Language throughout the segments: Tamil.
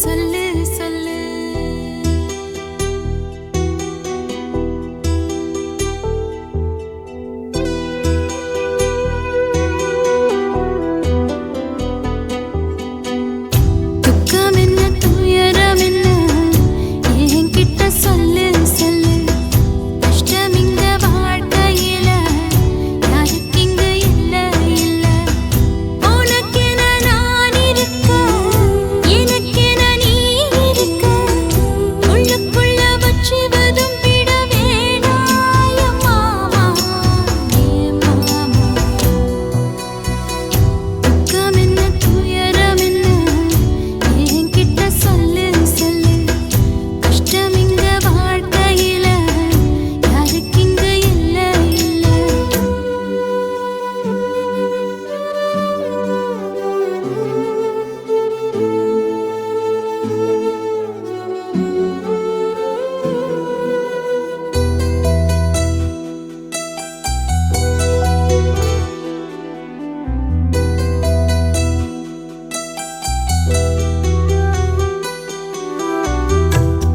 சொல்லு சொல்லு. துக்கம் என்ன துயரம் என்ன என்கிட்ட சொல்லு சொல்லு. கஷ்டம் இங்க வாழ்க்கையில யாருக்கு இங்க இல்ல இல்ல. உனக்கென நான் இருக்க எனக்கென நீ இருக்க. உள்ளுக்குள்ள வச்சுவதும் விட வேணாய மாமா ஏ மாமா. துக்கம் என்ன துயரம் என்ன என்கிட்ட சொல்லு சொல்லு. கஷ்டம் இங்க வாழ்க்கையில யாருக்கு இங்க இல்ல இல்ல.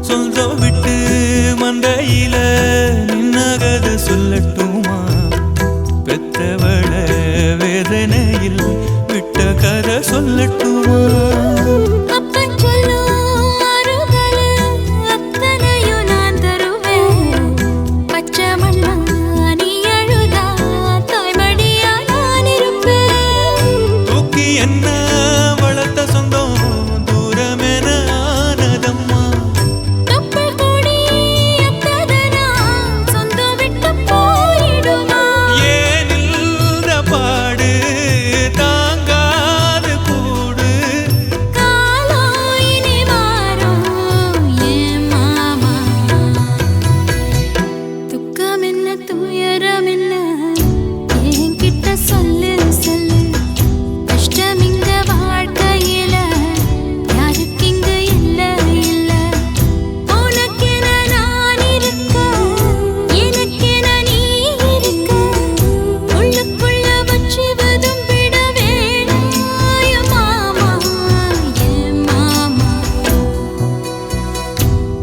சொந்தம் விட்டு மந்தையில நின்னகத சொல்லட்டுமா? பெத்தவள வேதனையில் விட்ட கதை சொல்லட்டுமா? அப்பன் சொல்லும் ஆறுதல் அத்தனையும் நான் தருவேன். பச்சை மண்ணா நீ அழுதா தாய்மடியா நான் இருப்பேன். தூக்கி என்ன வளர்த்த சொந்தம் தூரமென ஆனதம்மா. தொப்புள் கொடி அத்ததனா சொந்தம் விட்டு போயிடுமா? ஏனில்ற பாடு தாங்காது கூடு. காலம் இனி மாறும் ஏன் மாமா. துக்கம் என்ன துயரம் என்ன என்கிட்ட சொல்லு சொல்லு. கஷ்டம் இங்க வாழ்க்கையில யாருக்கு இங்க இல்ல இல்ல. உனக்கென நான் இருக்க எனக்கென நீ இருக்க. உள்ளுக்குள்ள வச்சுவதும் விட வேணாய மாமா ஏ மாமா.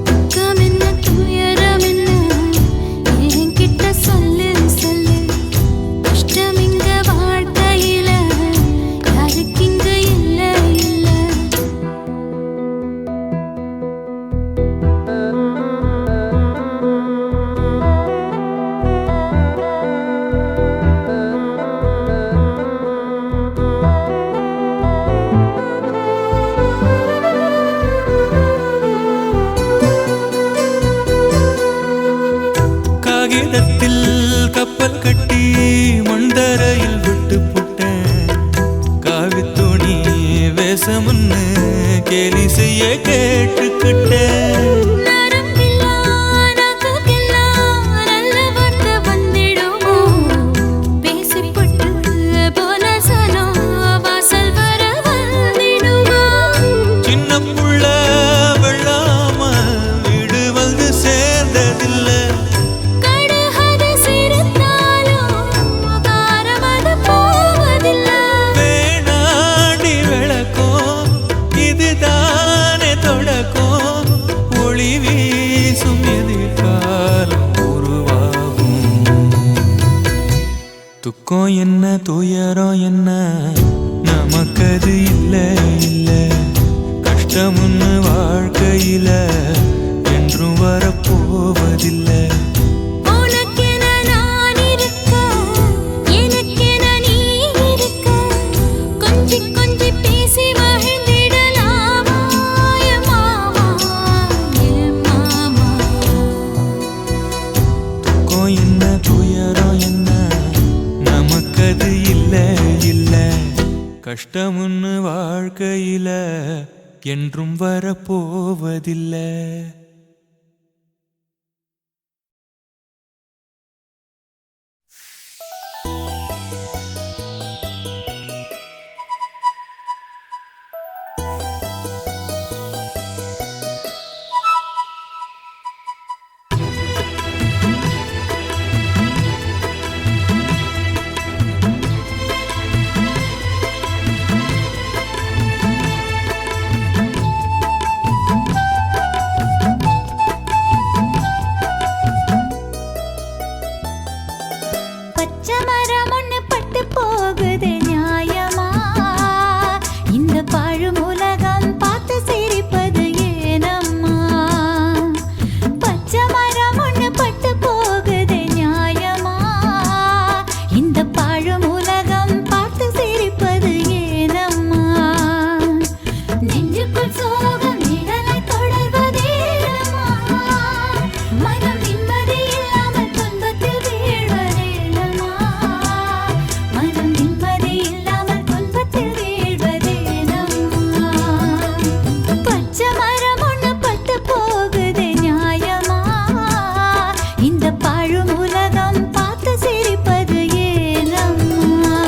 துக்கம் என்ன துயரம் என்ன என்கிட்ட சொல்லு சொல்லு. கஷ்டம் இங்க வாழ்க்கையில யாருக்கு இங்க இல்ல இல்ல. காகிதத்தில் கப்பல் கட்டி மண்டரையில் விட்டு புட்டேன். காவித்துணி வேஷமுன்னு கேலி செய்ய கேட்டுக்கிட்டேன். நரம்பில்லா நாக்குக்கெல்லாம் நல்ல வார்த்தை வந்திடுமோ? பேசிப்பட்டு போன சனம் வாசல் வர வந்திடுமோ? சின்ன புள்ள வெள்ளாம வீடு வந்து சேர்ந்ததில்ல. கடுகது சிரித்தாலும் காரமது போவதில்ல. வேணாடி விளக்கம் இதுதானே தொடக்கம். ஒளி வீசும் எதிர்காலம் உருவாகும். துக்கம் என்ன துயரம் என்ன நமக்கது இல்ல இல்ல. கஷ்டம்னு வாழ்க்கையில என்றும் வரப்போவதில்லை. உனக்கென நான் இருக்க எனக்கென நீ இருக்க. கொஞ்சி கொஞ்சி பேசி மகிழ்ந்திடலாமா ஏ மாமா ஏ மாமா. துக்கம் என்ன துயரம் என்ன நமக்கது இல்ல இல்ல. கஷ்டம்னு வாழ்க்கையில என்றும் வரப்போவதில்லை. பச்சை மரம் ஒண்ணு பட்டு போகுது நியாயமா? இந்த பாழும் உலகம் பார்த்து சிரிப்பது ஏனம்மா? பச்சை மரம் ஒண்ணு பட்டு போகுது நியாயமா? இந்த பாழும் உலகம் பார்த்து சிரிப்பது ஏனம்மா? நெஞ்சுக்குள் சோகம் நிழலை தொடர்வதேனம்மா? மனம் நிம்மதி இல்லாமல் துன்பத்தில் வீழ்வதேனம்மா? மனம் நிம்மதி இல்லாமல் துன்பத்தில் வீழ்வதேனம்மா? பச்சை மரம் ஒண்ணு பட்டு போகுது நியாயமா? இந்த பாழும் உலகம் பார்த்து சிரிப்பது ஏனம்மா?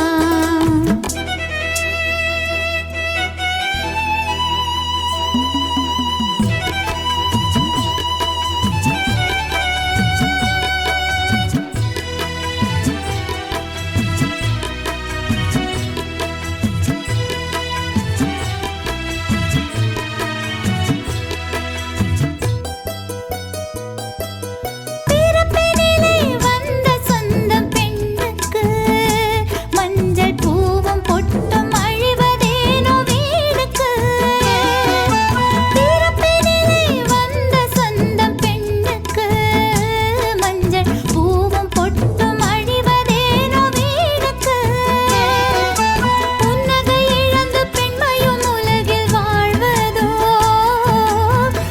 பிறப்பினிலே வந்த சொந்தம் பெண்ணுக்கு மஞ்சள் பூவும் பொட்டும் அழிவதேனோ வீடுக்கு? பிறப்பினிலே வந்த சொந்தம் பெண்ணுக்கு மஞ்சள் பூவும் பொட்டும் அழிவதேனோ வீடுக்கு? புன்னகை இழந்து பெண்மையும் உலகில் வாழ்வதோ?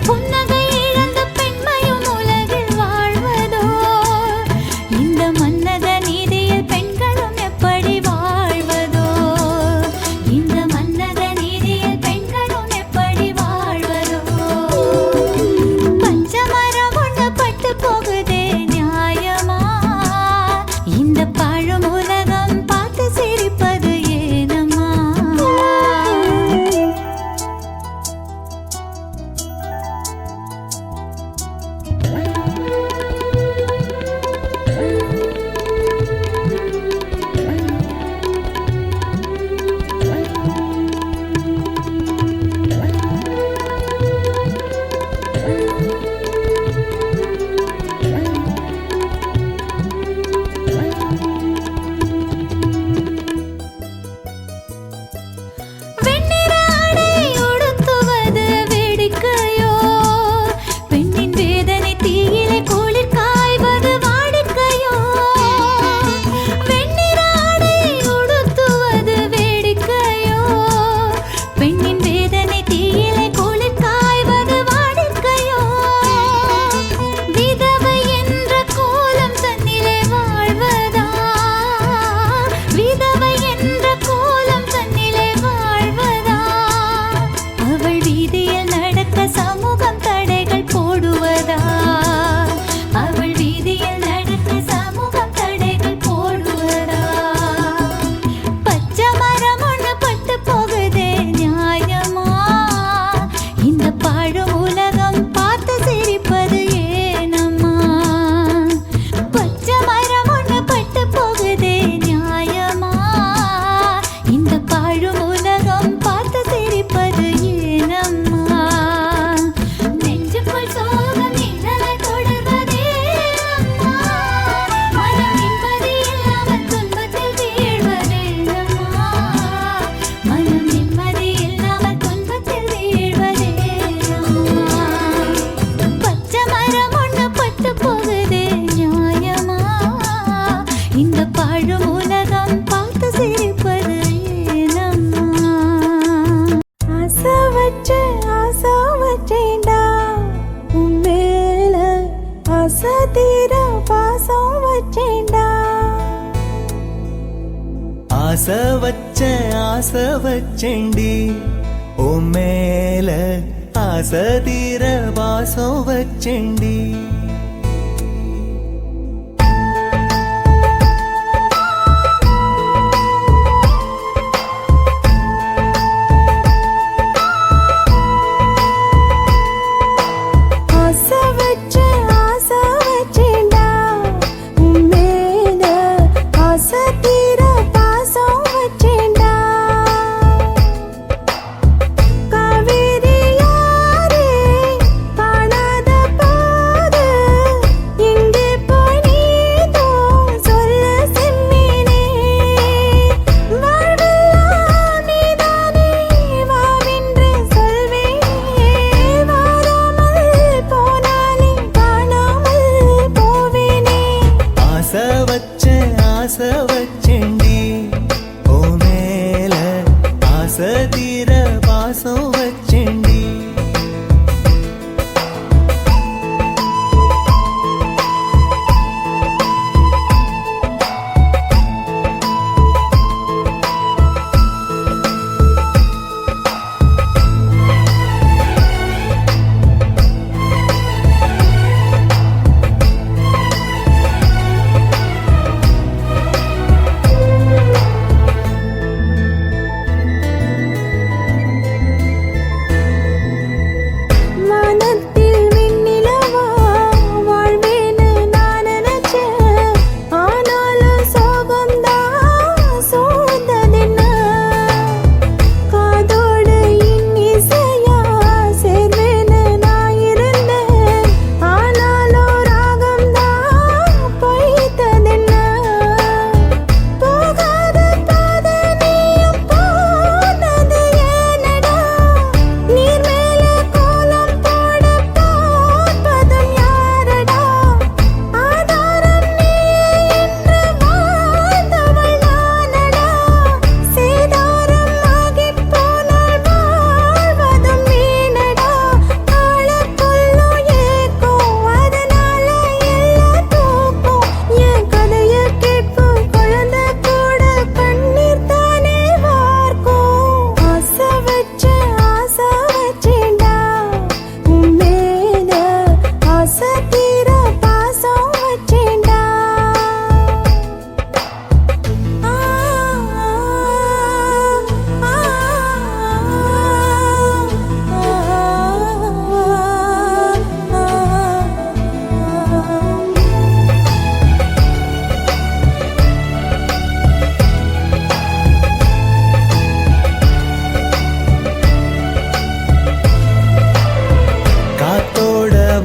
புன்னகை இழந்த பெண்மையும் உலகில் வாழ்வதோ? இந்த மன்னக நீதியில் பெண்களும் எப்படி வாழ்வதோ? இந்த மன்னக நீதியில் பெண்களும் எப்படி வாழ்வதோ? பச்சை மரம் ஒண்ணு பட்டு போகுதே நியாயமா? இந்த பாழும் உலகம் பார்த்து சிரிப்பது ஏனம்மா? வெண்ணிற ஆடை உடுத்துவது வேடிக்கையோ? பெண்ணின் வேதனை தீயிலே குளிர் காய்வது வாடிக்கையோ? வெண்ணிற ஆடை உடுத்துவது வேடிக்கையோ? பெண்ணின் வேதனை தீயிலே குளிர் காய்வது வாடிக்கையோ? விதவை என்ற கோலம் தன்னிலே வாழ்வதா? விதவை என்ற கோலம் தன்னிலே வாழ்வதா? அவள் வீதியில் நடக்க சமூகம் தடைகள் போடுவதா? அவள் வீதியில் நடக்க சமூகம் தடைகள் போடுவதா? பச்சை மரம் ஒண்ணு பட்டு போகுதே நியாயமா? இந்த பாழும் உலகம் பார்த்து சிரிப்பது ஏனம்மா? பச்சை மரம் ஒண்ணு பட்டு போகுதே நியாயமா? இந்த பாழும் உலகம் பார்த்து சிரிப்பது ஏனம்மா? நெஞ்சுக்குள் சோகம் நிழலை தொடர்வதேனம்மா? மனம் நிம்மதி இல்லாமல் துன்பத்தில் வீழ்வதேனம்மா? மனம் நிம்மதி இல்லாமல் துன்பத்தில் வீழ்வதேனம்மா? பச்சை மரம் ஒண்ணு பட்டு போகுதே நியாயமா? இந்த பாழும் உலகம் பார்த்து சிரிப்பது ஏனம்மா? ஆசை வச்சேன்டா உன் மேல, ஆசை தீர பாசம் வச்சேன்டா. ஆசை வச்சேன்டி உன் மேல, ஆசை தீர பாசம் வச்சேன்டி. ஆசை வச்சேன்டா உன் மேல, ஆசை தீர பாசம் வச்சேன்டா. காவேரி யாரே காணாத பாதை ஆசை வச்சேண்டி ஓ மேல ஆசை தீர பாசம் வச்சேண்டி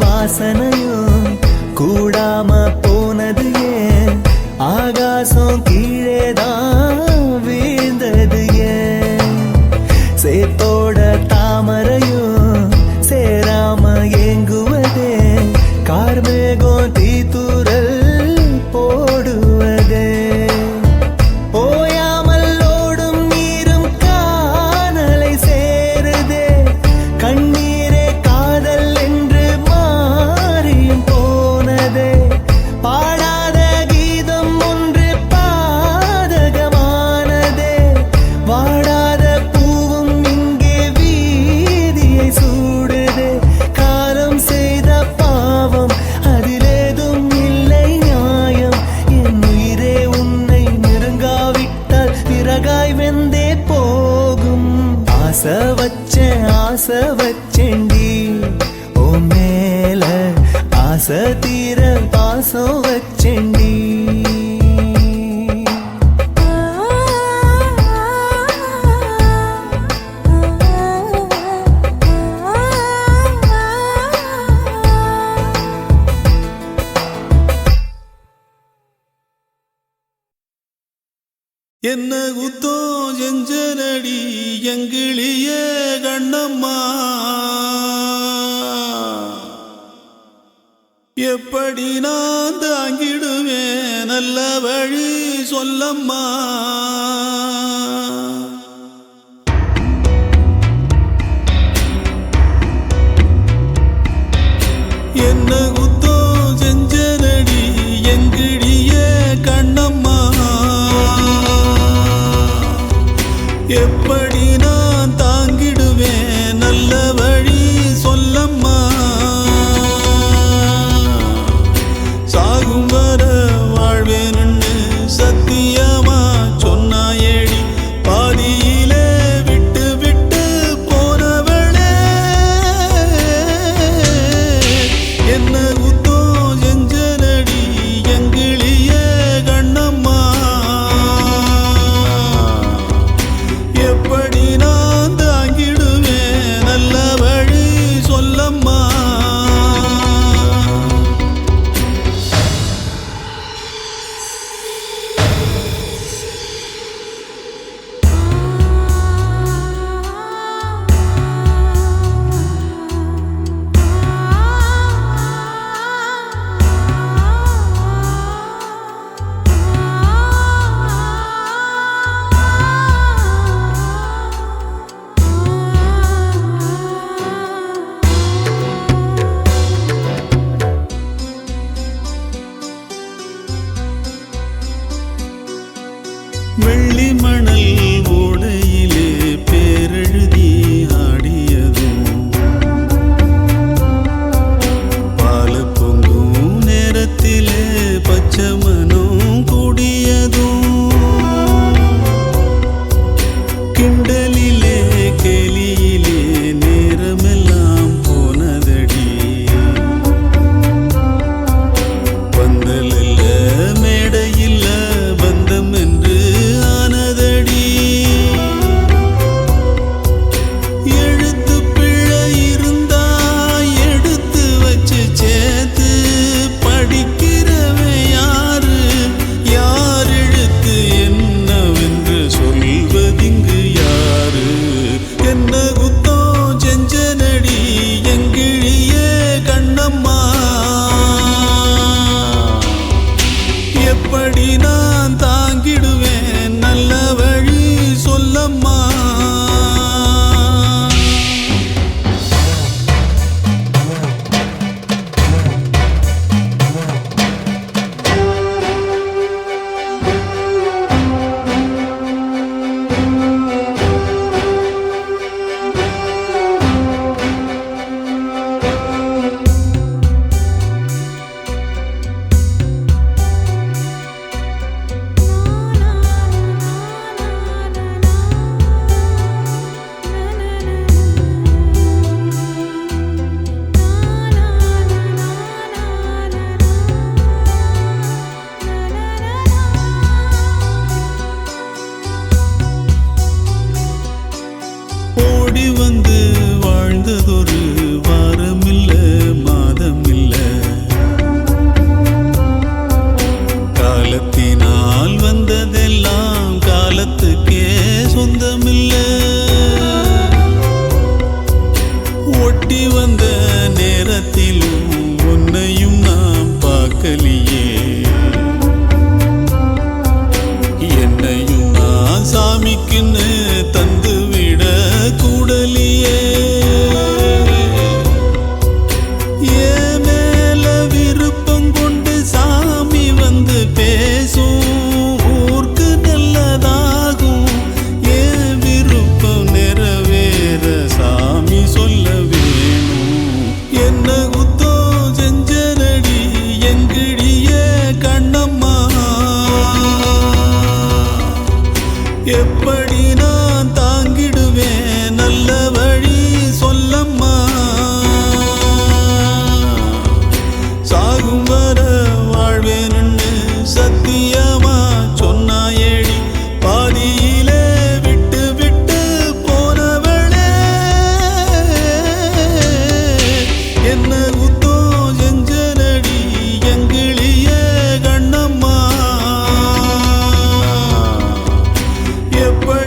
வாசனையும் கூடாம போனது ஏன் ஆகாசம் கீழேதான் வீழ்ந்தது ஏன் சேத்தோட தாமரையும் சேராம ஏங்குவதே கார்மேகம் தீத்துரல் போடுவதே ஓயாமல் ஓடும் நீரும் காணலை சேருதே கண்ணீரே காதல் என்று மாறியும் போனதே பாடாத கீதம் ஒன்று பாதகமானதே வாடாத பூவும் இங்கே வீதியை சூடுதே காலம் செய்த பாவம் அதிலேதும் இல்லை நியாயம் என் உயிரே உன்னை நெருங்காவிட்டால் பிறகாய் வெந்தே போகும் ஆசை வச்சேண்டி ஓ மேல ஆசை தீர பாசம் வச்சேண்டி என்ன குத்தோ செஞ்சனடி எங்கிளிய கண்ணம்மா எப்படி நான் தாங்கிடுவேன் நல்ல வழி சொல்லம்மா என்ன குத்தோ செஞ்சனடி எங்கிளிய கண்ணம்மா எப்படி நான் தாங்கிடுவேன் நல்ல வழி சொல்லம்மா சாகும் வர வாழ்வேன்னு சத்தியமா சொன்னாயேடி பாதியிலே விட்டு விட்டு போனவளே என்ன குத்தோ செஞ்சனடி எங்கிளிய கண்ணம்மா எப்படி நான் தாங்கிடுவேன் நல்ல வழி சொல்லம்மா எப்படி நான் தாங்கிடுவேன் நல்ல வழி சொல்லம்மா ஓடி வந்து வாழ்ந்ததொரு வாரமில்ல மாதமில்ல காலத்தினால் வந்ததெல்லாம் காலத்துக்கே சொந்தமில்ல ஒட்டி வந்த நேரத்திலும் உன்னையும் நாம் பார்க்கலியே என்னையும் நான் சாமிக்குன்னு தந்து விட கூடலியே ஏன் மேல விருப்பம் கொண்டு சாமி வந்து பேசும் ஊருக்கு நல்லதாகும் ஏன் விருப்பம் நிறைவேற சாமி சொல்ல வேணும் என்ன குத்தம் செஞ்சனடி எங்கிடிய கண்ணம்மா எப்படி நான் தாங்கிடுவேன் நல்ல வழி சொல்லம்மா சாகும் வர வாழ்வேன்னு சத்தியமா சொன்னாயேடி பாதியிலே விட்டு விட்டு போனவளே என்ன குத்தம் செஞ்சனடி எங்கிளிய கண்ணம்மா எப்படி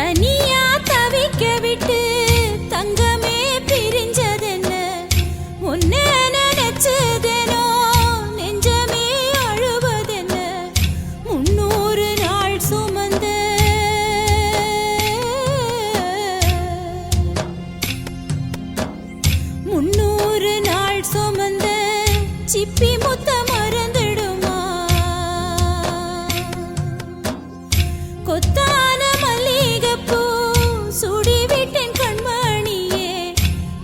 தனியா தவிக்க விட்டு தங்கமே பிரிஞ்சதென்ன உன்னை நினைச்சதேனோ நெஞ்சமே அழுவதென்ன 300 நாள் சுமந்த 300 நாள் சுமந்த சிப்பி முத்த மறந்துடுமா கொத்தான மல்லிகைப்பூ சுடி விட்டேன் கண்மணியே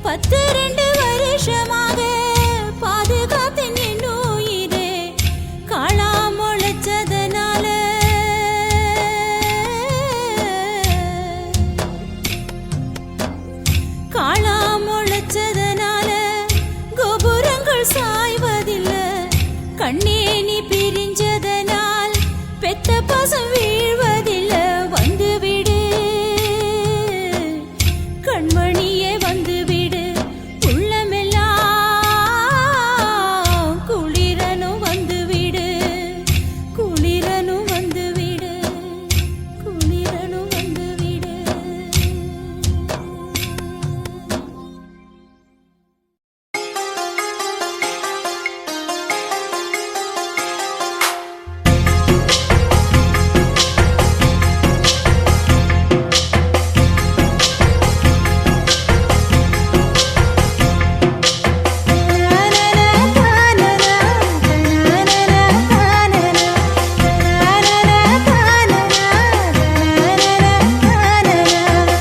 12 வருஷமாக பாதுகாத்தேன் என் உயிரே காளா முளைச்சதனால காளா முளைச்சதனால கோபுரங்கள் சாய்வதில்லை கண்ணே நீ பிரிஞ்சதனால் பெத்த பாசம் வீழ்வதில்லை வந்துவிடு கண்மணியே வந்துவிடு உள்ளமெல்லாம் குளிரனும் வந்துவிடு குளிரனும் வந்துவிடு குளிரனும் வந்துவிடு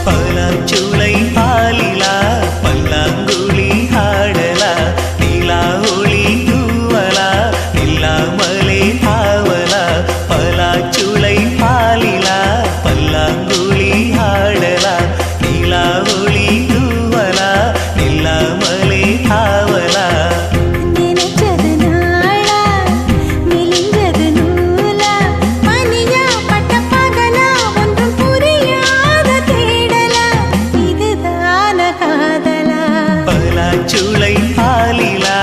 பலாச்சுளை பாலிலா பல்லாங்குழி ஆடலா நிலா ஒளி தூவலா நில்லாமலே ஆவலா பலாச்சுளை பாலிலா பல்லாங்குழி ஆடலா நிலா ஒளி தூவலா நில்லாமலே ஆவலா நினைச்சது நாளா மெலிஞ்சது நூலா பனியா பட்ட பகலா ஒன்றும் புரியாத தேடலா இதுதான காதலா பலாச்சுளை பாலிலா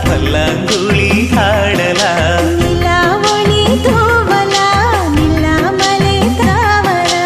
பல்லாங்குழி ஆடலா நிலா ஒளி தூவலா நில்லாமலே தாவலா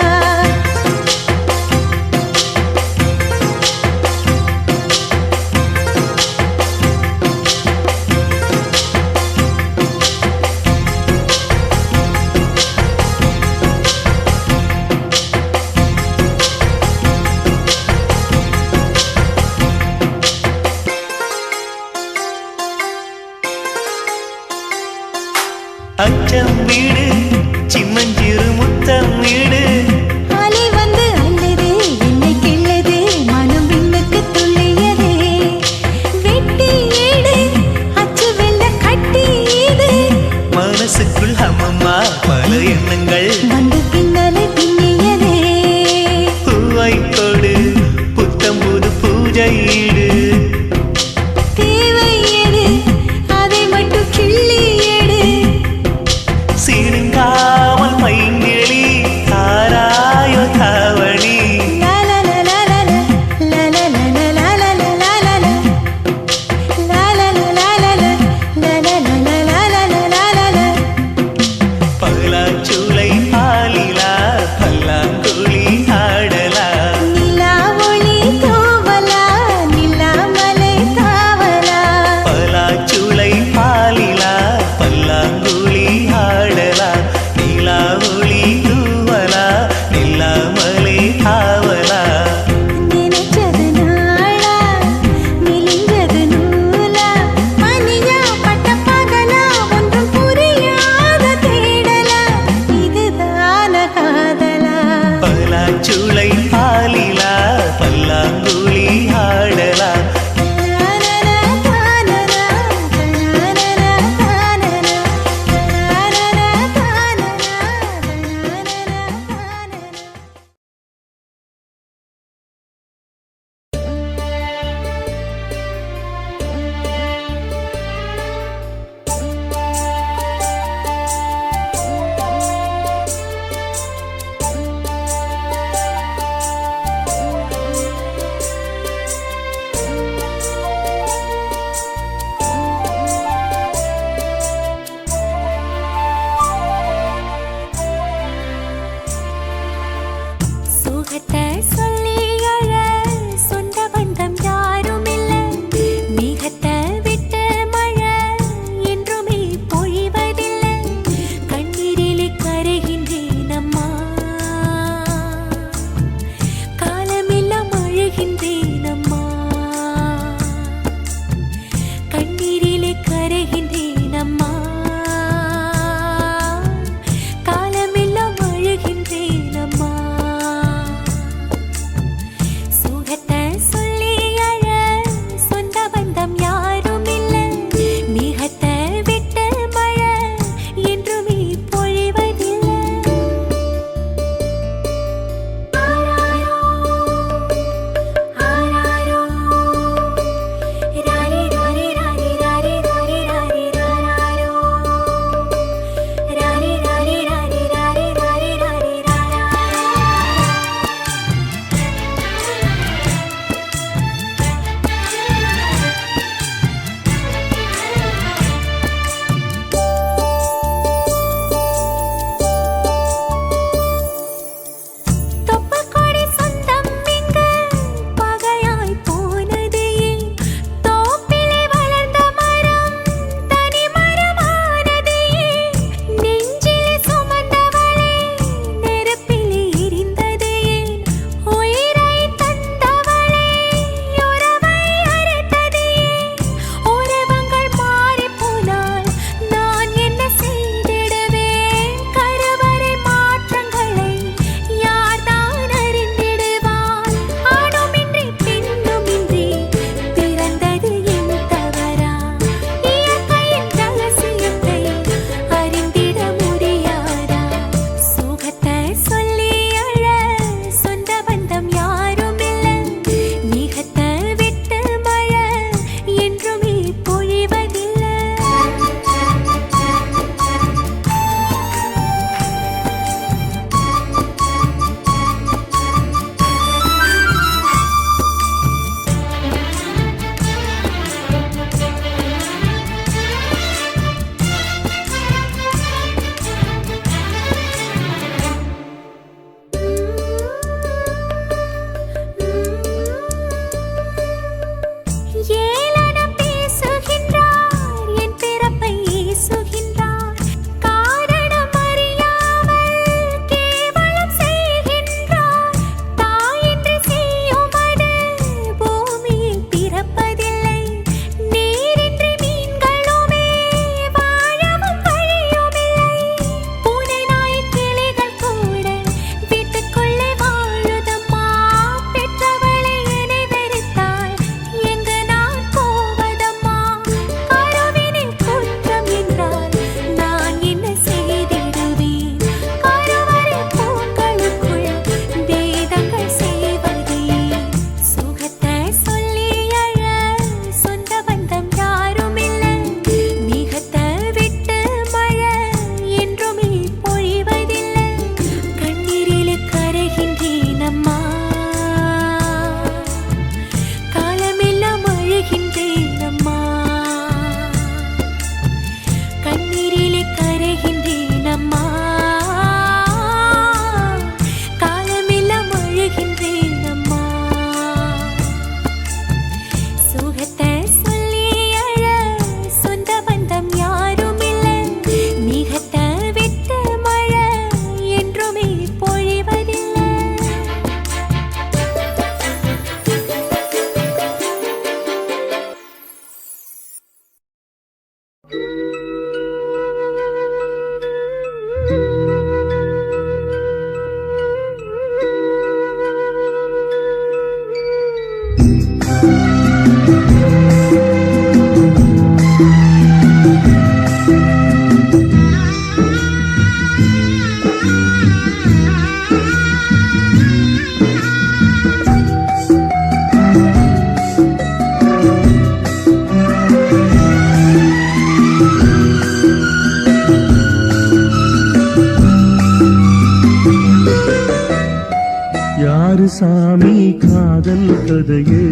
சாமி காதல் கதையை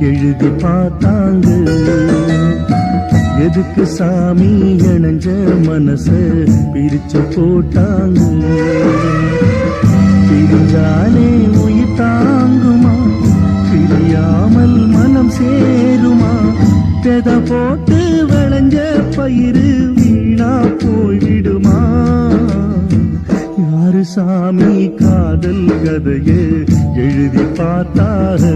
எழுதி பார்த்தாங்க. எதுக்கு சாமி இணைஞ்ச மனச பிரிச்சு போட்டாங்க. பிரிஞ்சாலே உயிர் தாங்குமா, பிரியாமல் மனம் சேருமா, பெத போட்டு விளைஞ்ச பயிறு வீணா போய்விடுமா. யாரு சாமி காதல் கதையை எழுதி பார்த்தாரு.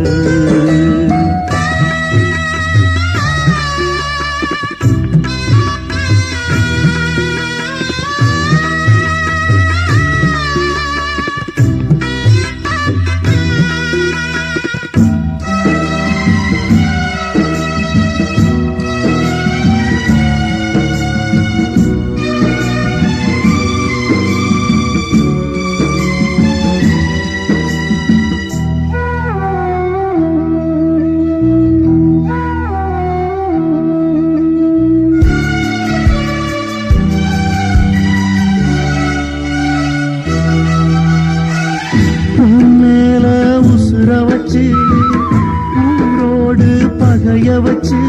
ஊரோடு பகைய வச்சு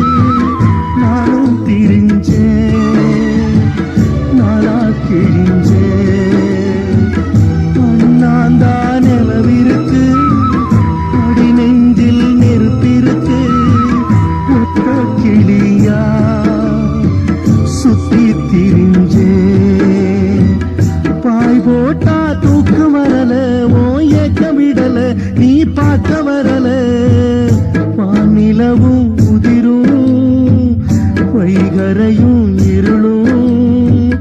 நானும் திரிஞ்சேன், நாளா கிழிஞ்சேன். அண்ணாந்தா நிலவிருக்கு, அடி நெஞ்சில் நெருப்பிருக்கு. ஒத்த கிளியா சுத்தி திரிஞ்சேன். பாய் போட்டா தூக்கு வரல, ஓ ஏக்கம் விடல, நீ பார்க்க வரல. வானிலவும் உதிரும், வைகரையும் இருளும்.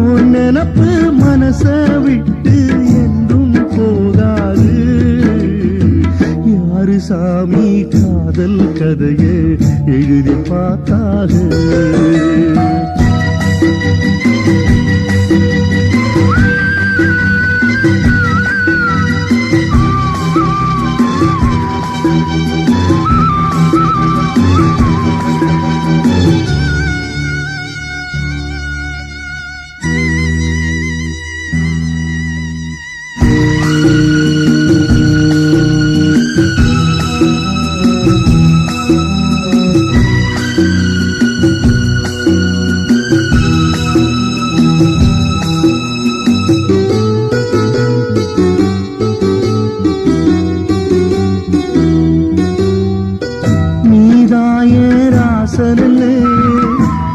உன் நினப்பு மனச விட்டு என்றும் போகாது. யாரு சாமி காதல் கதையை எழுதி பார்த்தாரு.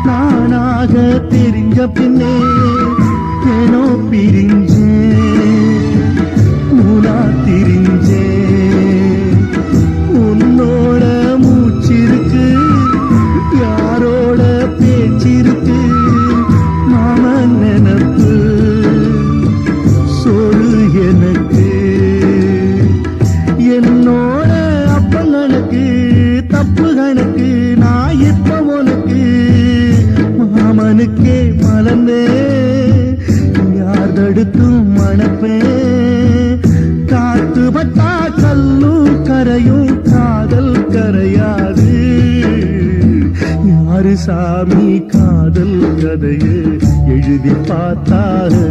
நானாக தெரிஞ்ச பின்னே ஏனோ பிரிஞ்சேன், மூலா திரிஞ்சேன். உன்னோட மூச்சிருக்கு, யாரோட பேச்சிருக்கு. மாமன் நினப்பு சொல் எனக்கு, என்னோட அப்பங்களுக்கு தப்பு கணக்கு. நான் இப்ப உனக்கு மாமனுக்கே மலர்ந்தே, யார் தடுத்தும் மணப்பேன். காத்து பட்டா கல்லும் கரையும், காதல் கரையாது. யாரு சாமி காதல் கதையை எழுதி பார்த்தாரு.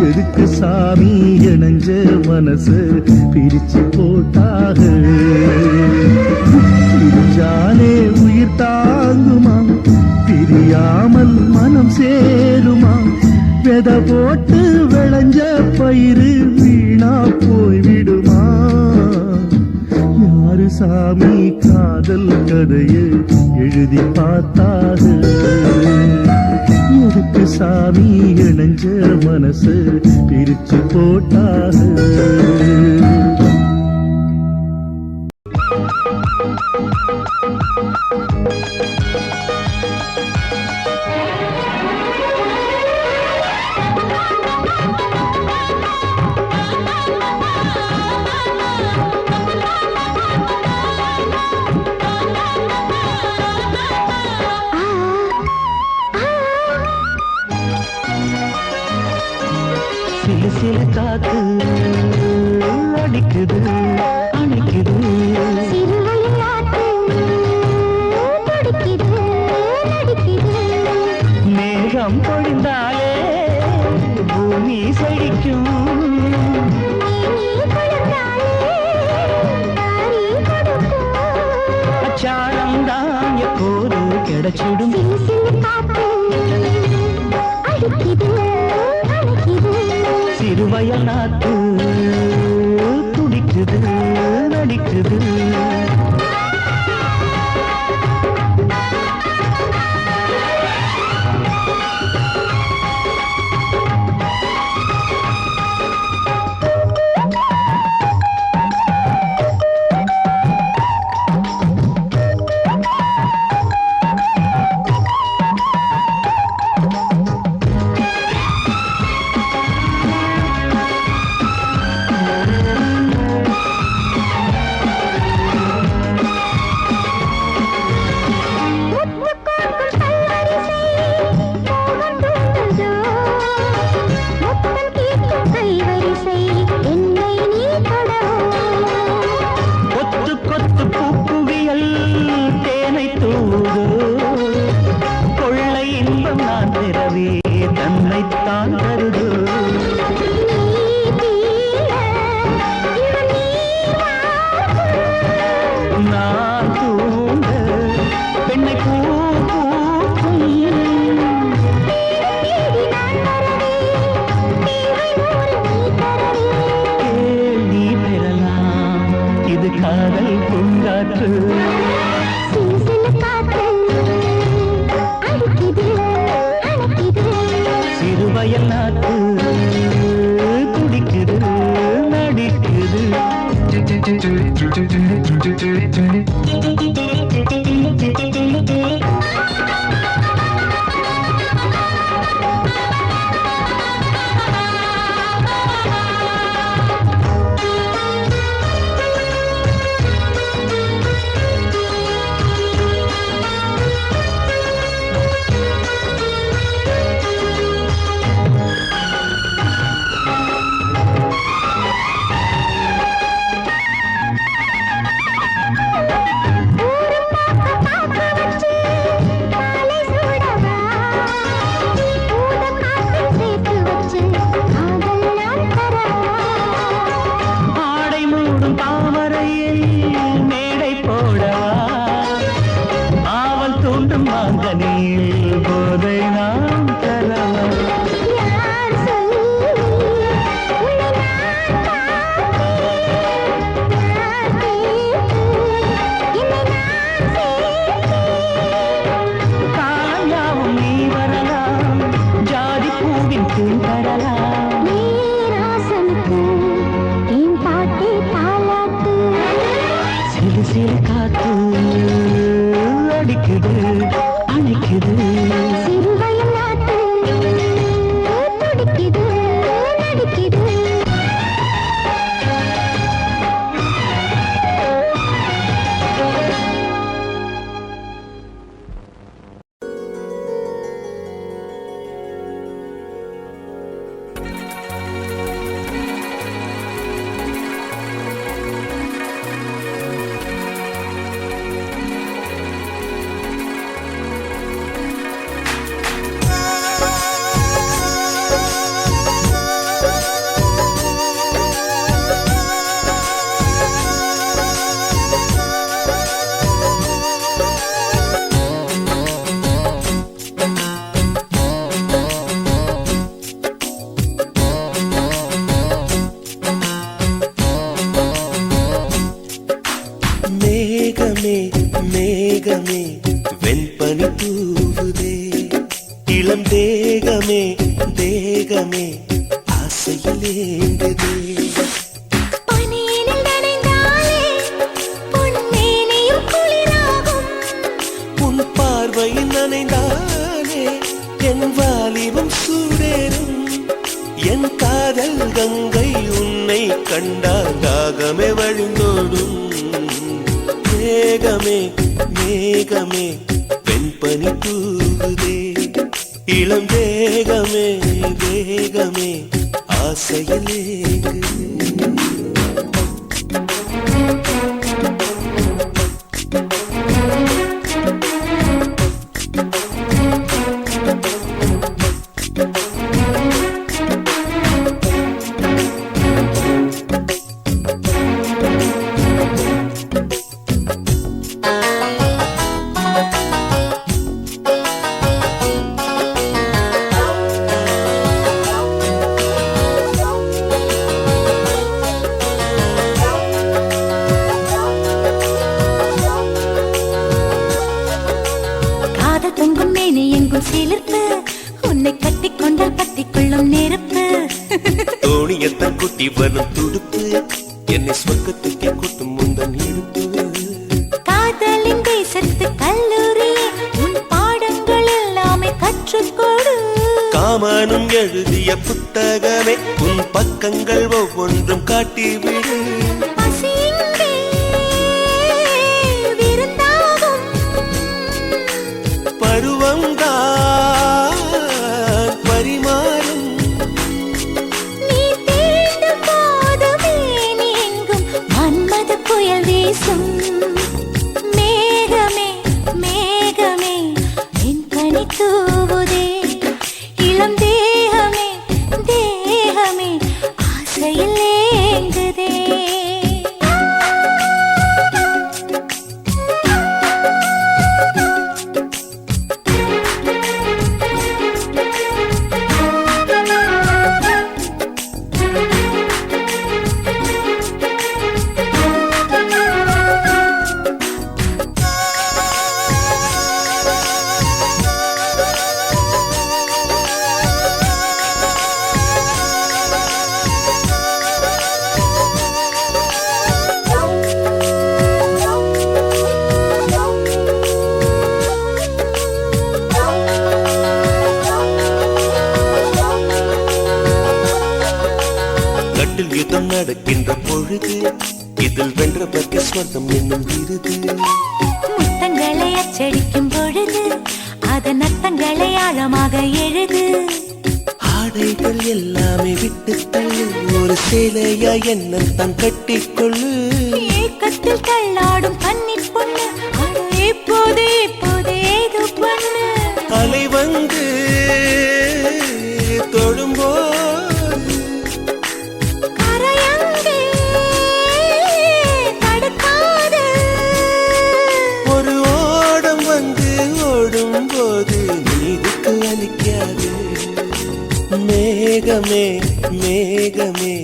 எதுக்கு சாமி இணைஞ்ச மனசு பிரிச்சு போட்டாரு. பிரிஞ்சாலே உயிர் தாங்குமா, பிரியாமல் மனம் சேருமா, வெத போட்டு விளைஞ்ச பயிறு வீணா போய்விடுமா. யாரு சாமி காதல் கதையை எழுதி பார்த்தாரு. எதுக்கு சாமி இணைஞ்ச மனசு பிரிச்சு போட்டாரு. சில சில காத்து அடிக்குது அணைக்குது, மேகம் பொழிந்தாலே பூமி செழிக்கும். சுட சுடும் சிறுவயல் நாத்து துடிக்குது நடிக்குது சிறுவயல் நாட்டு துடிக்குது நடிக்குது பொங்கும் மேனி எங்கும் சிலிர்ப்பு உன்னை கட்டிக்கொண்டால் பத்திக்கொள்ளும் நெருப்பு தோணியத்தான் குட்டி வரும் துடுப்பு என்னை சொர்க்கத்துக்கே கூட்டும் முந்தன் இடுப்பு காதலின் தேசத்து கல்லூரி உன் பாடங்கள் எல்லாமே கற்றுக்கொடு காமனும் எழுதிய புத்தகமே உன் பக்கங்கள் ஒவ்வொன்றும் காட்டிவிடு பசியின்றி விருந்தாகும் பருவம்தான் பரிமாறும் நீ தீண்டும் போதுமே நீங்கும் மன்மத புயல் வீசும் மேகமே மேகமே என் கனி தூவுதே இளம் தேகமே தேகமே ஆசையில் ஏங்குதே கட்டில் யுத்தம் நடக்கின்ற பொழுது இதில் வென்றவர்க்கு ஸ்வர்க்கம் என்னும் விருது முத்தங்களை அச்சடிக்கும் பொழுது அதன் அர்த்தங்களை ஆழமாக எழுது ஆடைகள் எல்லாமே விட்டு தள்ளு ஒரு சேலையா என்ன தான் கட்டிக்கொள்ளு ஏக்கத்தில் தள்ளாடும் கன்னி பொண்ணு அட இப்போது இப்போது ஏதோ பண்ணு அலை வந்து தொழும்போது கரையங்கே தடுக்காது ஒரு ஓடம் வந்து ஓடும் போது நீதிக்கு அளிக்காது மேகமே மேகமே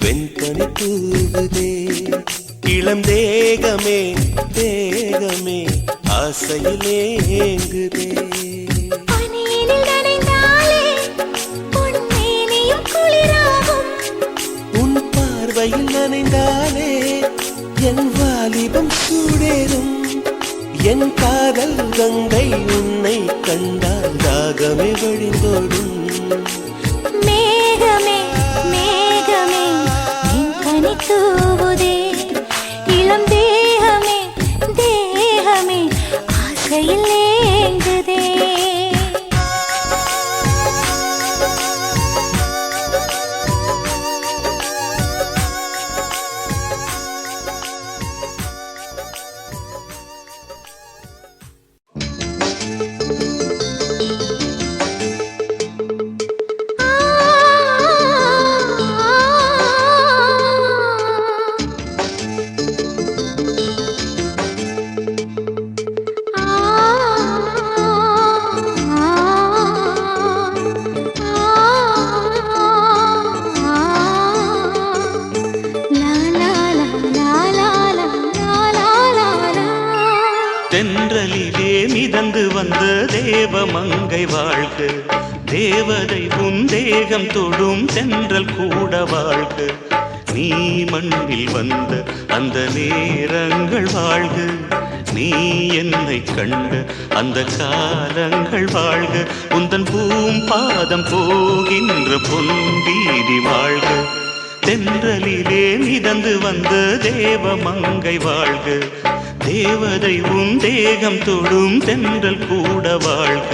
வெண்பனி தூவுதே இளம் தேகமே தேகமே ஆசையிலே ஏங்குதே பனியினில் நனைந்தாலே உன் மேனியும் குளிராகும் உன் பார்வையில் நனைந்தாலே என் வாலிபம் சூடேறும் என் காதல் கங்கை உன்னை கண்டால் தாகமே வழிந்தோடும் மேகமே மேகமே என் கனி தூவுதே இளம் தேகமே தேகமே ஆசையில் ஏங்குதே தென்றலிலே மிதந்து வந்த தேவமங்கை வாழ்க தேவதை உன் தேகம் தொடும் தென்றல் கூட வாழ்க நீ மண்ணில் வந்த அந்த நேரங்கள் வாழ்க நீ என்னை கண்ட அந்த காலங்கள் வாழ்க உந்தன் பூம்பாதம் போகின்ற பொன் வீதி வாழ்க தென்றலிலே மிதந்து வந்த தேவமங்கை வாழ்க தேவதை உன் தேகம் தொடும் தென்றல் கூட வாழ்க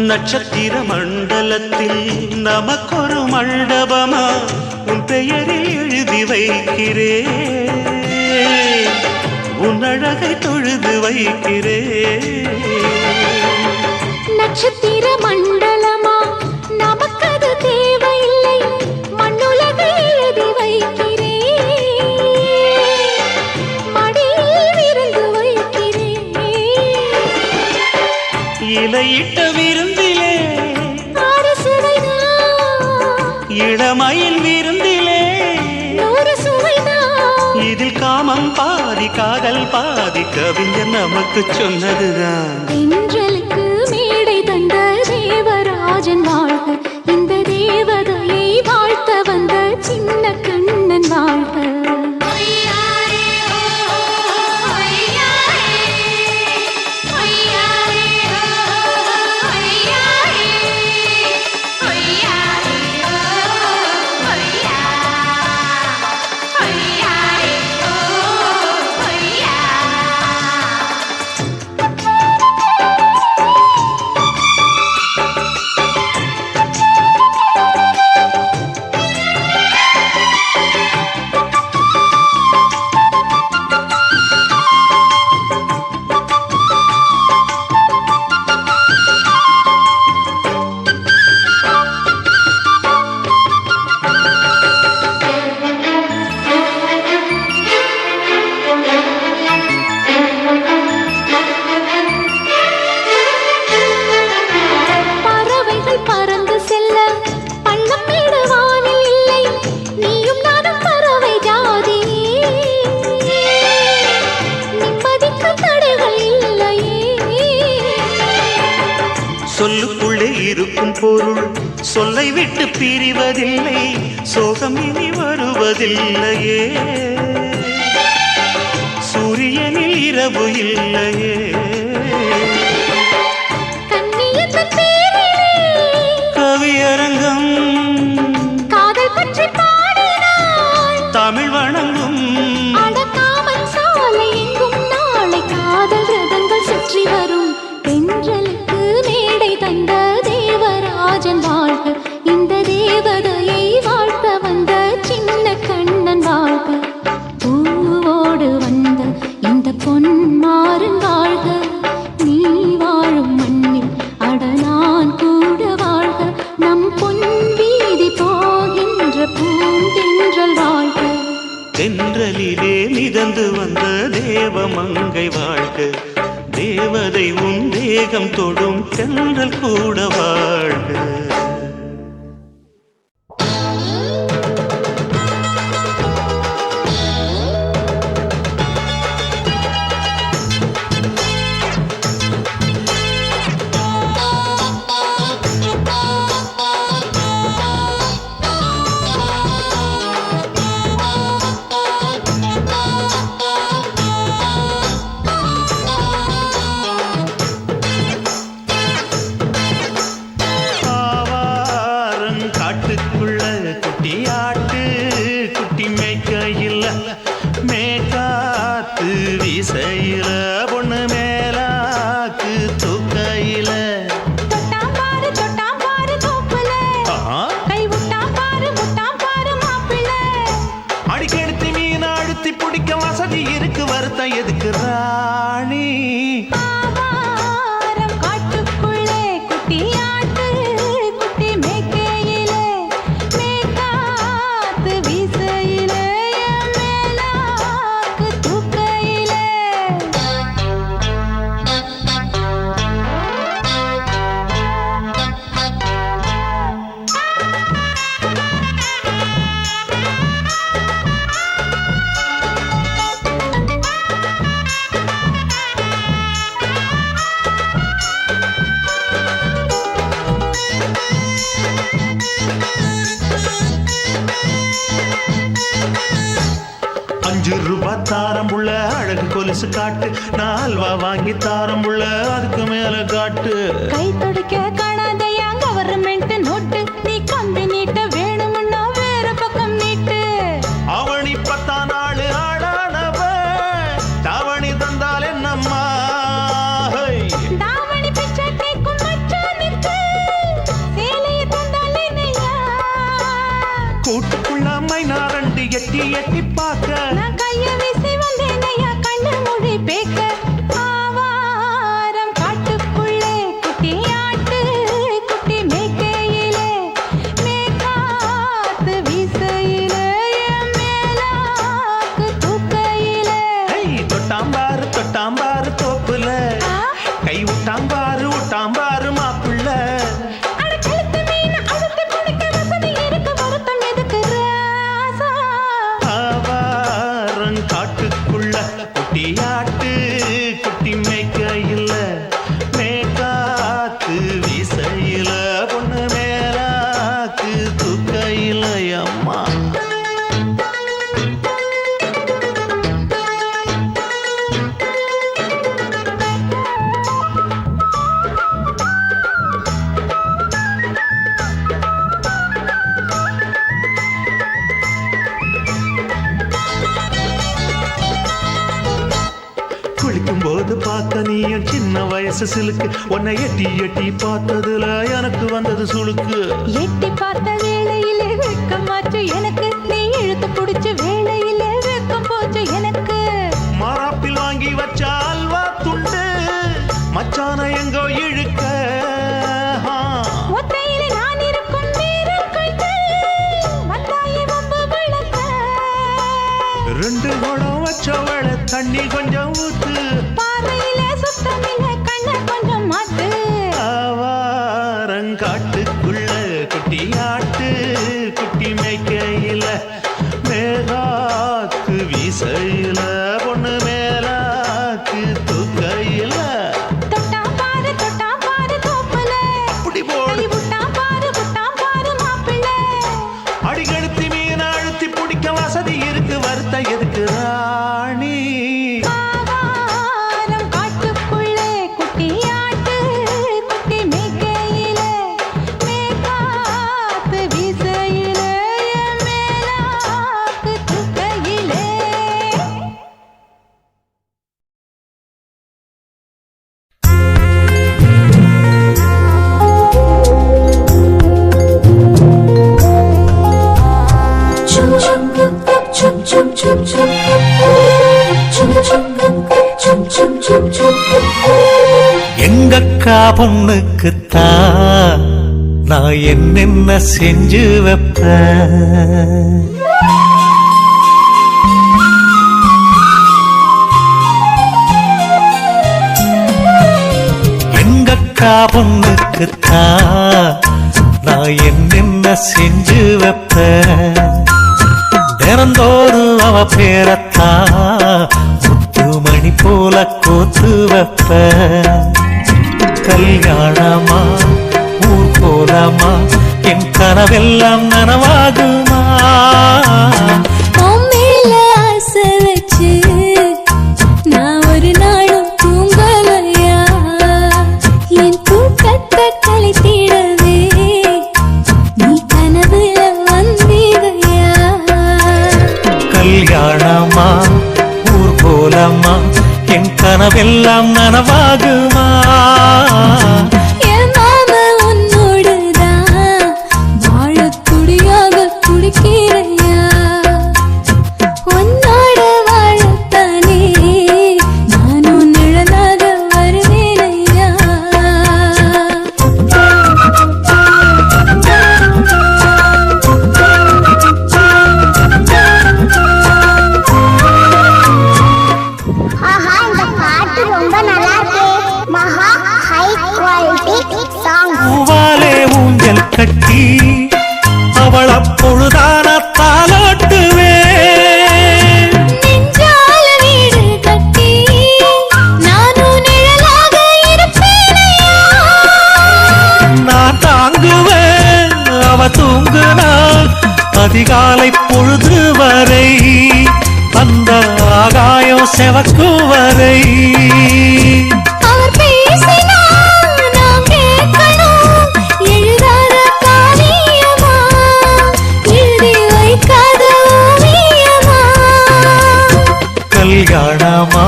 நட்சத்திர மண்டலத்தில் நமக்கொரு மண்டபமா உன் பெயரில் எழுதி வைக்கிறேன், உன் அழகை தொழுது வைக்கிறேன். நட்சத்திர மண்டலமா நமக்கது தேவையில்லை, மண்ணுலகை எழுதி வைக்கிறேன், மடியில் விருந்து வைக்கிறேன். இலையிட்ட விருந்திலே ஆறு சுவைதான், இளமயில் விருந்திலே நூறு சுவைதான். இதில் காமம் பாதி காதல் பாதி கவிஞர் நமக்கு சொன்னதுதான். தென்றலுக்கு மேடை தந்த தேவராஜன் வாழ்க, இந்த தேவதையை வாழ்த்த வந்த சின்ன கண்ணன் வாழ்க. சொல்லுக்குள்ளே இருக்கும் பொருள் சொல்லை விட்டு பிரிவதில்லை, சோகம் இனி வருவதில்லையே, சூரியனில் இரவு இல்லையே. கவியரங்கம் காதல் பற்றி பாடினாள், தமிழ் வணங்கும் அடக்காமன் சாலை எங்கும் நாளை காதல் ரதங்கள் சுற்றி வரும். தென்றலுக்கு மேடை தந்த தேவராஜன் வாழ்க, இந்த தேவதையை வாழ்த்த வந்த சின்ன கண்ணன் வாழ்க. பூவோடு வந்த இந்த பொன்மாறன் வாழ்க, நீ வாழும் மண்ணில் அட நான் கூட வாழ்க, நம் பொன் வீதி போகின்ற பூந்தென்றல் வாழ்க. தென்றலிலே மிதந்து வந்த தேவமங்கை வாழ்க, தேவதை உன் தேகம் தொடும் தென்றல் கூட வாழ்க. வீசையில பொண்ணு மேலாக்கு தூக்கையில தொட்டாம் பாரு தோப்புல, கை விட்டாம் பாரு மாப்பிள்ள. அடிக்கெடுத்து மீன் அழுத்தி பிடிக்க வசதி இருக்கு, வருத்தம் எதுக்கு ராணி? ஆவாரம் காட்டுக்குள்ளே குட்டியாட்டு, குட்டி மேய்க்கையிலே, மேய்க்காத்து வீசையிலே, மேலாக்கு தூக்கையிலே. ₹5 தாரம் புள்ள அழகு கொலுசு காட்டு, நான் அல்வா வாங்கி தாரம் புள்ள அதுக்கு மேல காட்டு. கை துடிக்க காணாதையா கவர்மெண்ட் நோட்டு, நீ கம்பி நீட்ட வேணும்னா வேற பக்கம் நீட்டு. அவனி 10 நாள் ஆடானவ தாவணி தந்தால் என்னம்மா? தாவணி பிச்சை கேக்கும் மச்சானுக்கு கூட்டுக்குள்ள மைனா ரெண்டு எட்டி எட்டி பார்க்க நான் கைய வீசி வந்தேன் ஐயா கண்ணு மொழி பேக்க ஆவாரம் காட்டுக்குள்ளே குட்டி ஆட்டு குட்டி மேய்க்கையிலே மேக்காத்து வீசையிலே என் மேலாக்கு தூக்கையிலே தொட்டாம்பாரு தோப்புல கை விட்டாம்பாரு மாப்பிள்ள அட கழுத்து மீன் அழுத்து குடிக்க வசதி இருக்கு வருத்தம் எதுக்கு ராசா ஆவாரம் காட்டுக்குள்ள குட்டியாட்டு குட்டி மேய்க்கையில மேக்காத்து வீசையில பொண்ணு மேலாக்கு தூக்கையில அம்மா குளிக்கும் போது பார்த்த நீயும் சின்ன வயசு சிலுக்கு உன்னை எட்டி எட்டி பார்த்ததுல எனக்கு வந்தது சுளுக்கு எட்டி பார்த்த வேளையிலே வெட்கமாச்சு எனக்கு நீ இழுத்து புடிச்ச வேளையிலே வெட்கம் போச்சு எனக்கு மாறாப்பில் வாங்கி வச்ச அல்வா துண்டு மச்சான எங்கோ இழுக்க ஒத்தையிலே நான் இருக்கும் நேரம் கண்டு வந்தாயே வம்பு விளக்க ரெண்டு குடம் வச்சவள தண்ணி கொஞ்சம் ஊத்து பார்வையிலே சுத்தமில்லை கண்ண கொஞ்சம் மாத்து ஆவாரங்காட்டுக்குள்ள குட்டியாட்டு குட்டி மேய்க்கையில மேலாக்கு வீசையில பொண்ணு மேலாக்கு தூக்கையில தொட்டாம் பாரு தோப்புல அப்படி போடு கை விட்டாம் பாரு மாப்பிள்ளை அடிக்கடுத்தி மீன் அழுத்தி பிடிக்க வசதி இருக்கு வருத்த எதுக்கு ராணி ஆவாரம் காட்டுக்குள்ளே குட்டி ஆட்டு குட்டி மேய்க்கையிலே மேக்காத்து வீசையிலே என் மேலாக்கு தூக்கையிலே எங்கக்கா பொண்ணுக்குத்தான் நான் என்னென்ன செஞ்சு வைப்பேன் எங்கக்கா பொண்ணுக்குத்தான் நான் என்னென்ன செஞ்சு வைப்பேன் தினந்தோறும் அவ பேரத்தான் முத்துமணி போல கோத்து வைப்பேன் கல்யாணமா ஊர் போலாமா என் கனவெல்லாம் நனவாகுமா மேல ஆசை வச்சு நான் ஒரு நாளும் தூங்கலையா என் தூக்கத்தை கழித்திடவே நீ கனவுல வந்தீதையா கல்யாணமா ஊர் போலாமா என் கனவெல்லாம் நனவாகுமா என் மாமா உன்னோடுதான் வாழத் துடியாக துடிக்கிறையா உன்னோட வாழத்தானே நானும் நிழலாக வருவேனையா ஆஹா இந்த பாட்டு ரொம்ப நல்லா இருக்கு மகா ஹை குவாலிட்டி சாங் பூவாலே ஊஞ்சல் கட்டி அவள் அப்பொழுதான தாலாட்டுவேன் நெஞ்சால வீடு கட்டி நானும் நிழலாக இருப்பேனையா நான் தாங்குவேன் அவ தூங்குனாள் அதிகாலை பொழுது வரை அந்த ஆகாயம் செவக்கும் வரை அவர் பேசினால் நாம் கேட்கணும் எழுதாத காவியமா எழுதி வைக்காத ஓவியமா கல்யாணமா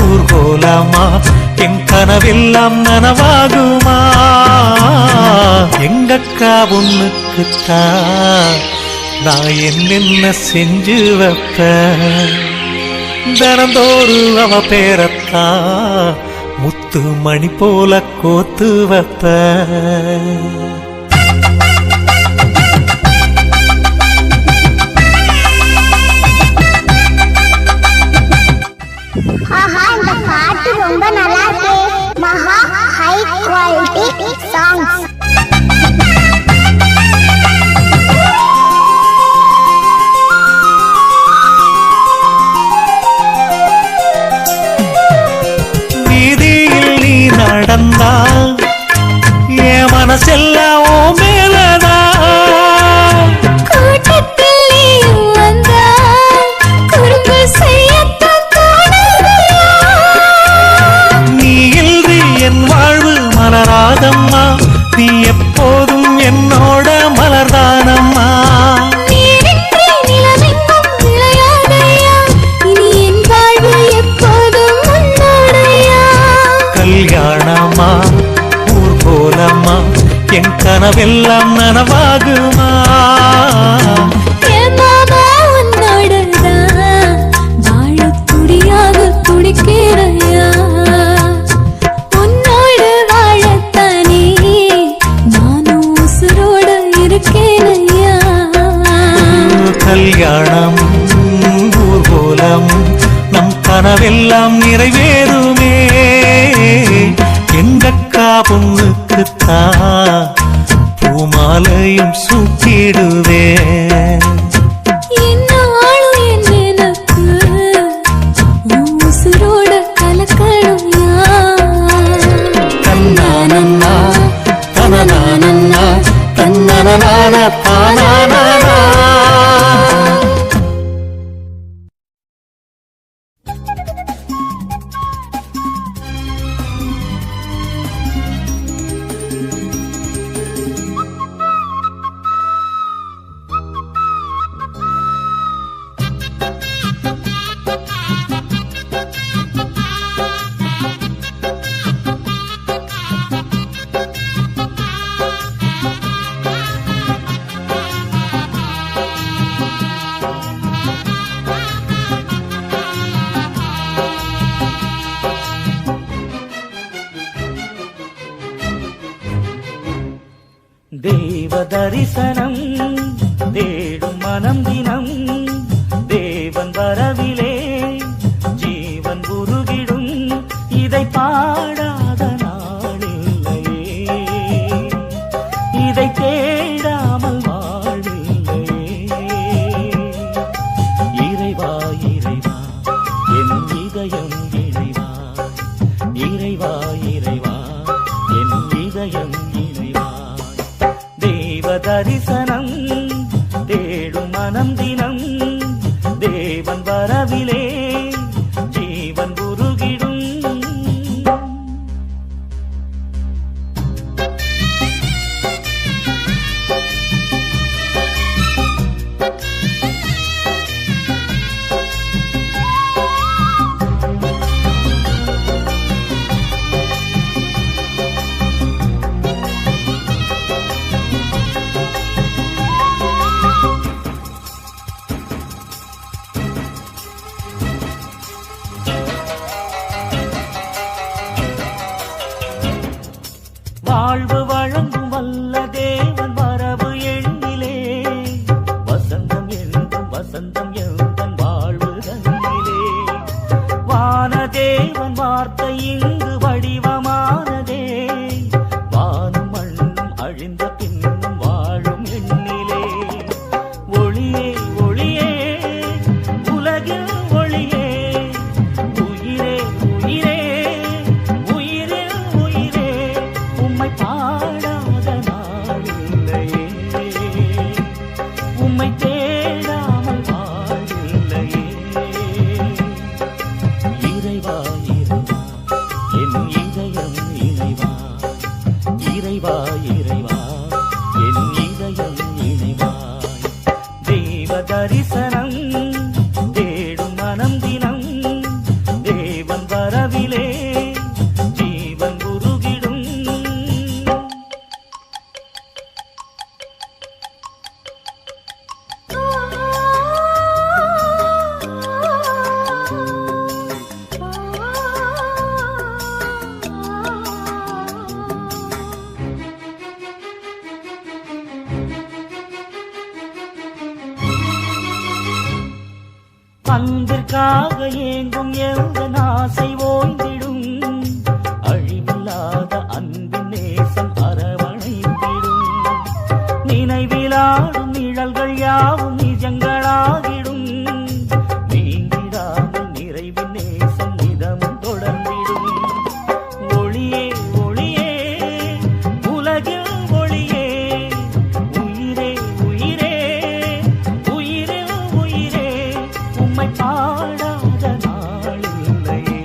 ஊர் போலாமா என் கனவெல்லாம் நனவாகுமா எங்கக்கா பொண்ணுக்குத்தான் நான் என்னென்ன செஞ்சு வைப்ப தினந்தோறும் அவ பேரத்தா முத்து மணி போல கோத்து வைப்ப ஆஹா இந்த பாட்டு ரொம்ப நல்லா இருக்கு மகா ஹை குவாலிட்டி சாங்ஸ் வீதியில் நீ நடந்தா என் மனசெல்லாம் ஓ மேலதான் நீ இன்றி என் வாழ்வு மலராதம்மா நீ எப்போதும் என்னோட மலர்தானம்மா கல்யாணமா ஊர் போலம்மா என் கனவெல்லாம் நனவாகுமா கல்யாணம் ஊர்வலம் நம் கனவெல்லாம் நிறைவேறுமே எங்கக்கா பொண்ணுக்குத்தான் பூமாலையும் சூட்டிடுவேன் தன்னானன்னா தனநானன்னா தன்னனநான தானானா தேவ தரிசனம் தேடும் மனம் தினம் தேவன் வரவிலே ஜீவன் உருகிடும் இதை பாடாத நாளில்லையே இதை தேடாமல் வாழில்லையே இறைவா இறைவா என் இதயம் இறைவா இறைவா இறைவா என் இதயம் தரிசனம் தேடும் மனம் தினம் தேவன் வரவிலே ஜீவன் உருகிடும் வாழ்வு வழங்கும் வல்ல தேவன் வரவு எண்ணிலே வசந்தம் என்றும் வசந்தம் எந்தன் வாழ்வு தன்னிலே வானதேவன் வார்த்தை இங்கு வடிவமானதே வானும் மண்ணும் அழிந்த பின்னும் வாழும் எண்ணிலே ஒளியே ஒளியே உலகில் ஒளியே உயிரே உயிரே உயிரில் உயிரே உம்மை பாடாத நாளில்லையே உம்மை தேடாமல் வாழில்லையே இறைவா இறைவா என் இதயம் இறைவா இறைவா இறைவா என் இதயம் இறைவா தெய்வ தரிசனம் தேடும் மனம் தினம் தேவன் வரவிலே ஜீவன் உருகிடும் அன்பிற்காக ஏங்கும் எந்த ஆசை ஓய்ந்திடும் அழிவில்லாத அன்பின் நேசம் அரவணைத்திடும் நினைவிலாடும் நிழல்கள் யாவும் நிஜங்களாகிடும் நீங்கிடாமல் நிறைவின் நேசம் நிதமும் தொடர்ந்திடும் ஒளியே ஒளியே உலகில் ஒளியே உயிரே உயிரே உயிரில் உயிரே உம்மை பாடாத நாளில்லையே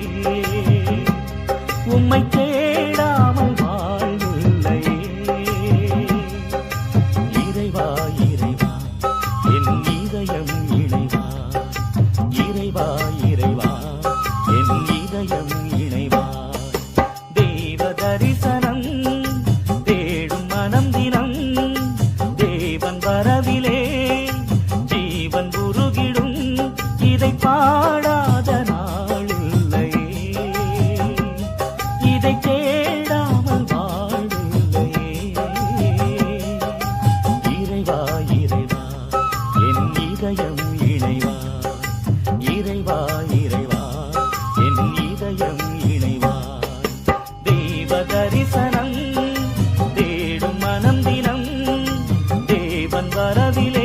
உம்மை தேடாமல் வாழ்வில்லையே இறைவா இறைவா என் இதயம் இணைவா இறைவா இறைவா என் இதயம் இணைவா தேவ தரிசனம் தேடும் மனம் தினம் தேவன் வரவிலே ஜீவன் உருகிடும் இதை பாடாத நாளில்லையே இதை தேடாமல் வாழ்வில்லையே இறைவா இறைவா என் இதயம் இணைவா இறைவா இறைவா என் இதயம் இணைவா தேவ தரிசனம் தேடும் மனம் தினம் தேவன் வரவிலே